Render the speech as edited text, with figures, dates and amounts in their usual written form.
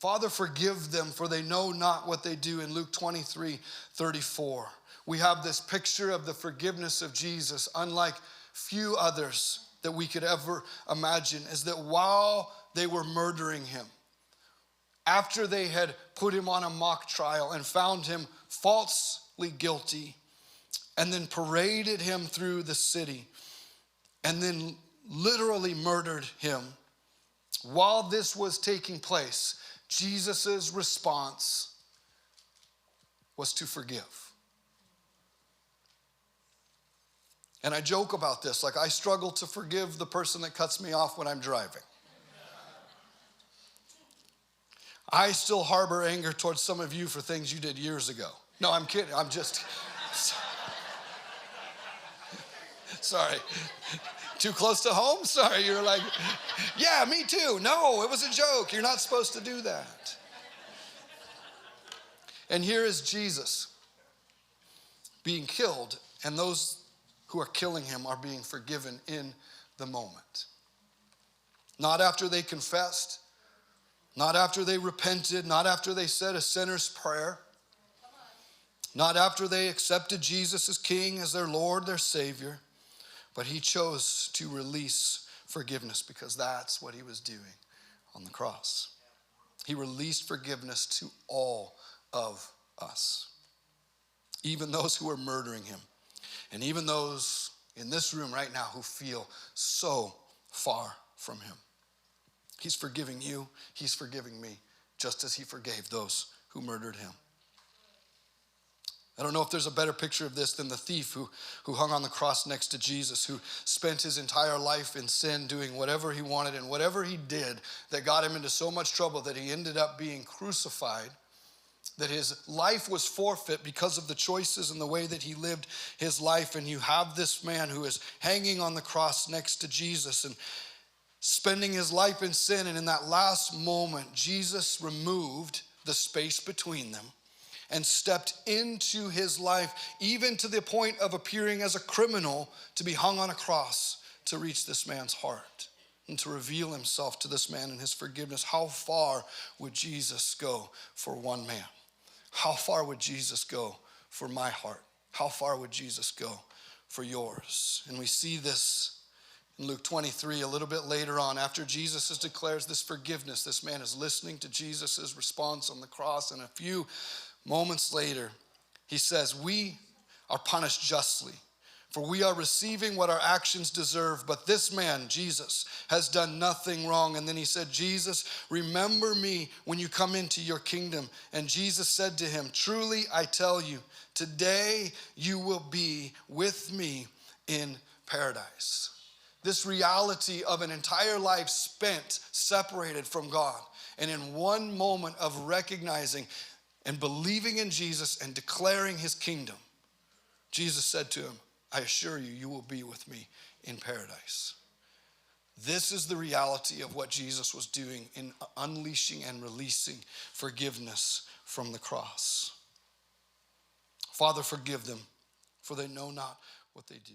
Father, forgive them, for they know not what they do. In Luke 23:34, we have this picture of the forgiveness of Jesus, unlike few others that we could ever imagine, is that while they were murdering him, after they had put him on a mock trial and found him falsely guilty, and then paraded him through the city, and then literally murdered him, while this was taking place, Jesus' response was to forgive. And I joke about this, like I struggle to forgive the person that cuts me off when I'm driving. I still harbor anger towards some of you for things you did years ago. No, I'm kidding. I'm just, sorry. Too close to home? Sorry, you're like, yeah, me too. No, it was a joke. You're not supposed to do that. And here is Jesus being killed, and those who are killing him are being forgiven in the moment. Not after they confessed, not after they repented, not after they said a sinner's prayer, not after they accepted Jesus as King, as their Lord, their Savior, but he chose to release forgiveness because that's what he was doing on the cross. He released forgiveness to all of us, even those who were murdering him, and even those in this room right now who feel so far from him. He's forgiving you, he's forgiving me, just as he forgave those who murdered him. I don't know if there's a better picture of this than the thief who hung on the cross next to Jesus, who spent his entire life in sin, doing whatever he wanted, and whatever he did that got him into so much trouble that he ended up being crucified, that his life was forfeit because of the choices and the way that he lived his life. And you have this man who is hanging on the cross next to Jesus and spending his life in sin, and in that last moment, Jesus removed the space between them and stepped into his life, even to the point of appearing as a criminal to be hung on a cross to reach this man's heart and to reveal himself to this man and his forgiveness. How far would Jesus go for one man? How far would Jesus go for my heart? How far would Jesus go for yours? And we see this in Luke 23, a little bit later on, after Jesus declares this forgiveness, this man is listening to Jesus' response on the cross, and a few moments later, he says, we are punished justly, for we are receiving what our actions deserve, but this man, Jesus, has done nothing wrong. And then he said, Jesus, remember me when you come into your kingdom. And Jesus said to him, truly I tell you, today you will be with me in paradise. This reality of an entire life spent separated from God, and in one moment of recognizing and believing in Jesus and declaring his kingdom, Jesus said to him, I assure you, you will be with me in paradise. This is the reality of what Jesus was doing in unleashing and releasing forgiveness from the cross. Father, forgive them, for they know not what they do.